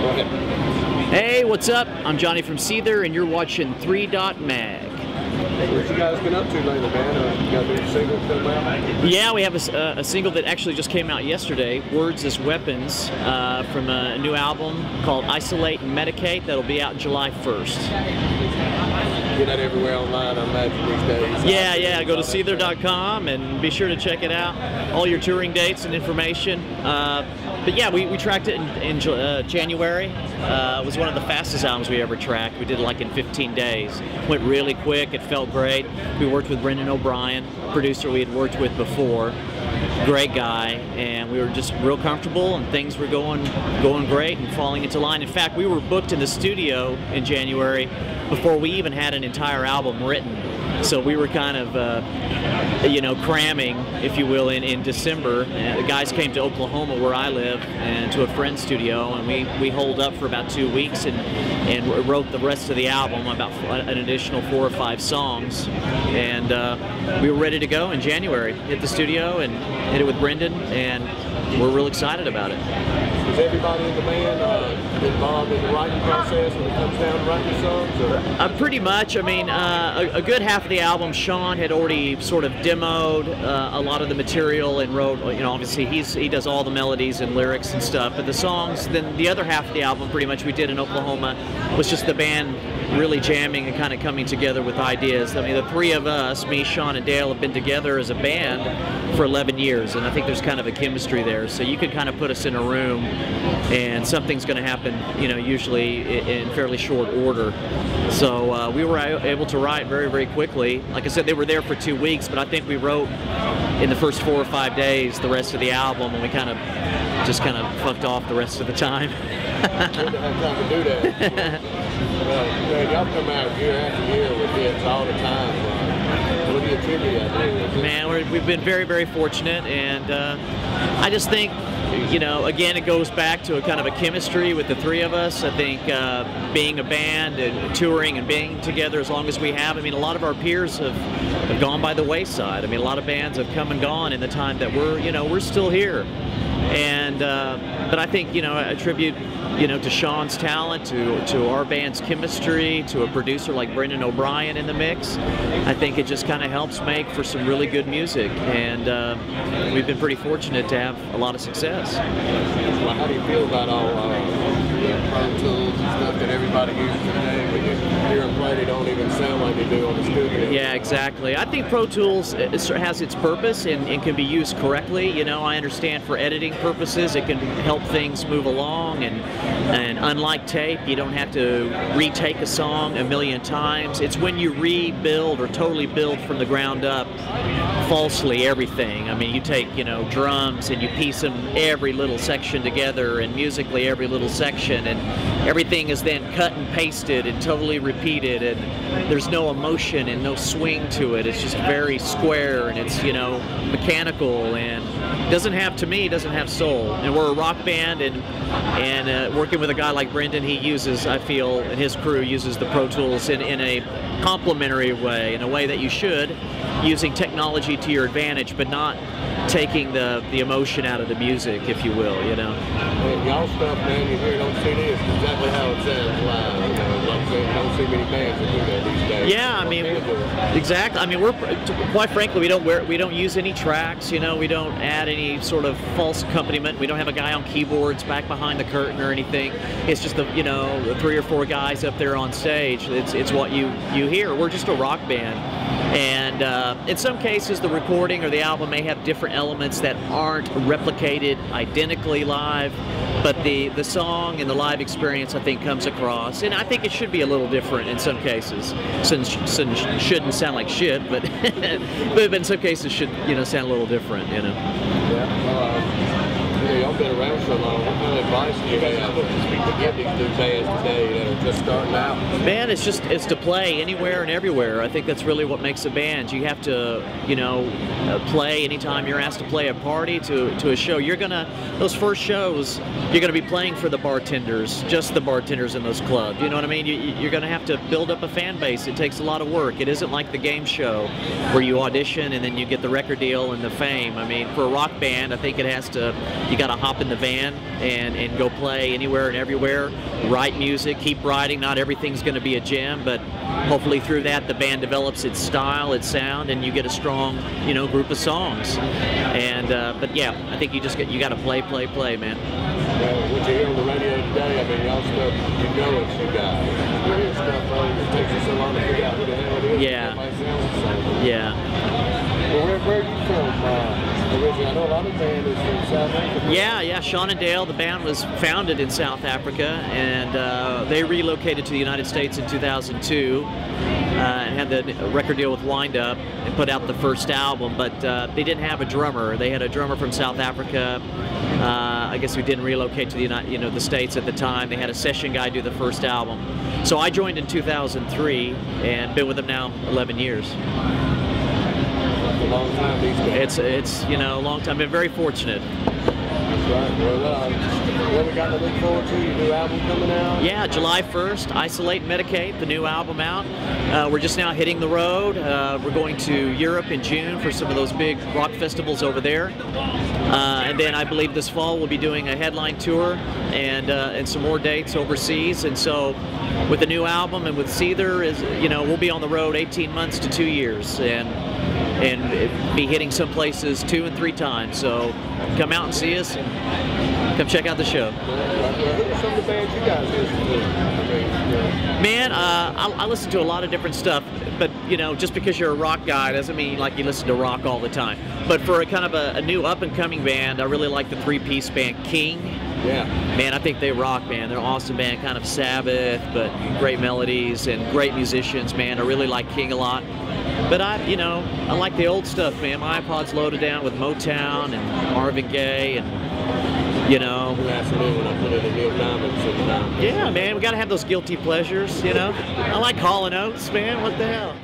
Go ahead. Hey, what's up? I'm Johnny from Seether, and you're watching 3dotmag. What you guys been up to lately, man? You got a new single coming out? Yeah, we have a single that actually just came out yesterday, Words as Weapons, from a new album called Isolate and Medicate that'll be out July 1st. Get that everywhere online, I imagine, these days. Yeah, go to Seether.com and be sure to check it out. All your touring dates and information. But yeah, we tracked it in January. It was one of the fastest albums we ever tracked. We did it like in 15 days. Went really quick, it felt great. We worked with Brendan O'Brien, a producer we had worked with before. Great guy, and we were just real comfortable, and things were going great and falling into line. In fact, we were booked in the studio in January before we even had an entire album written. So we were kind of, cramming, if you will, in December. And the guys came to Oklahoma, where I live, and to a friend's studio, and we holed up for about 2 weeks and wrote the rest of the album, about an additional 4 or 5 songs. And we were ready to go in January. Hit the studio and hit it with Brendan, and we're real excited about it. Is everybody in the band involved in the writing process when it comes down to writing songs? Or? Pretty much. I mean, a good half of the album, Sean had already sort of demoed a lot of the material and wrote, obviously he does all the melodies and lyrics and stuff, but the songs, then the other half of the album pretty much we did in Oklahoma was just the band really jamming and kind of coming together with ideas. I mean, the three of us, me, Sean, and Dale, have been together as a band for 11 years, and I think there's kind of a chemistry there. So you could kind of put us in a room and something's going to happen, usually in fairly short order. So we were able to write very, very quickly. Like I said, they were there for 2 weeks, but I think we wrote in the first 4 or 5 days the rest of the album, and we just kind of fucked off the rest of the time. Good to have time to do that. Y'all come out year after year with hits all the time. What do you attribute that to? Man, we've been very, very fortunate, and I just think, again, it goes back to a kind of a chemistry with the three of us. I think being a band and touring and being together as long as we have, I mean, a lot of our peers have gone by the wayside. I mean, a lot of bands have come and gone in the time that we're still here. And but I think, I attribute, to Sean's talent, to our band's chemistry, to a producer like Brendan O'Brien in the mix. I think it just kind of helps make for some really good music, and we've been pretty fortunate to have a lot of success. Well, how do you feel about all the Pro Tools and stuff that everybody uses today? When you hear them play, they don't even sound like they do on the studio. Yeah, exactly. I think Pro Tools has its purpose and can be used correctly. I understand for editing purposes it can help things move along, and unlike tape, you don't have to retake a song a million times. It's when you rebuild or totally build from the ground up falsely everything. I mean, you take, drums and you piece them every little section together, and musically every little section, and everything is then cut and pasted and totally repeated, and there's no emotion and no swing to it. It's just very square, and it's, mechanical, and to me, doesn't have soul. And we're a rock band, and working with a guy like Brendan, he uses, I feel, and his crew uses the Pro Tools in a complementary way, in a way that you should, using technology to your advantage, but not taking the emotion out of the music, if you will, Well, y'all stuff, man, you hear it on CD, it's exactly how it sounds live. Like I said, you don't see many bands that do that these days. Yeah, I mean, exactly. I mean, quite frankly, we don't use any tracks, we don't add any sort of false accompaniment. We don't have a guy on keyboards back behind the curtain or anything. It's just the 3 or 4 guys up there on stage. It's what you hear. We're just a rock band. And in some cases, the recording or the album may have different elements that aren't replicated identically live, but the song and the live experience, I think, comes across. And I think it should be a little different in some cases, since shouldn't sound like shit, but but in some cases should sound a little different. Yeah, y'all been around so long. What kind of advice do you have to give these new bands today that are just starting out? Man, it's to play anywhere and everywhere. I think that's really what makes a band. You have to, play anytime you're asked to play a party, to a show. Those first shows, you're gonna be playing for the bartenders, just the bartenders in those clubs. You know what I mean? You're gonna have to build up a fan base. It takes a lot of work. It isn't like the game show where you audition and then you get the record deal and the fame. I mean, for a rock band, I think you got to hop in the van and go play anywhere and everywhere, write music, keep writing. Not everything's going to be a jam, but hopefully through that the band develops its style, its sound, and you get a strong, you know, group of songs. And but yeah, I think you got to play, man. What you hear on the radio today, I mean, y'all stuff, you know it's you guys. You hear stuff, it takes you so long to figure out who the hell it is. Yeah. Yeah. Well, where are you from originally? I know a lot of the band is from South Africa. Yeah. Sean and Dale, the band was founded in South Africa, and they relocated to the United States in 2002 and had the record deal with Wind Up and put out the first album, but they didn't have a drummer. They had a drummer from South Africa, I guess, who didn't relocate to the States at the time. They had a session guy do the first album. So I joined in 2003 and been with them now 11 years. A long time these days. It's you know, a long time. Been very fortunate. That's right. Well, what we got to look forward to? Your new album coming out? Yeah, July 1st, Isolate and Medicate, the new album out. We're just now hitting the road. We're going to Europe in June for some of those big rock festivals over there. And then I believe this fall we'll be doing a headline tour and some more dates overseas. And so with the new album and with Seether, you know, we'll be on the road 18 months to 2 years and be hitting some places 2 and 3 times. So come out and see us and come check out the show. Who are some of the bands you guys listen to? Man, I listen to a lot of different stuff, but you know, just because you're a rock guy doesn't mean like you listen to rock all the time. But for a kind of a new up-and-coming band, I really like the 3-piece band King. Yeah. Man, I think they rock, man. They're an awesome band, kind of Sabbath, but great melodies and great musicians, man. I really like King a lot. But I like the old stuff, man. My iPod's loaded down with Motown and Marvin Gaye and, you know. That's me when I put it in Neil Diamond sometimes. Yeah, man, we got to have those guilty pleasures, you know. I like Hall & Oates, man. What the hell?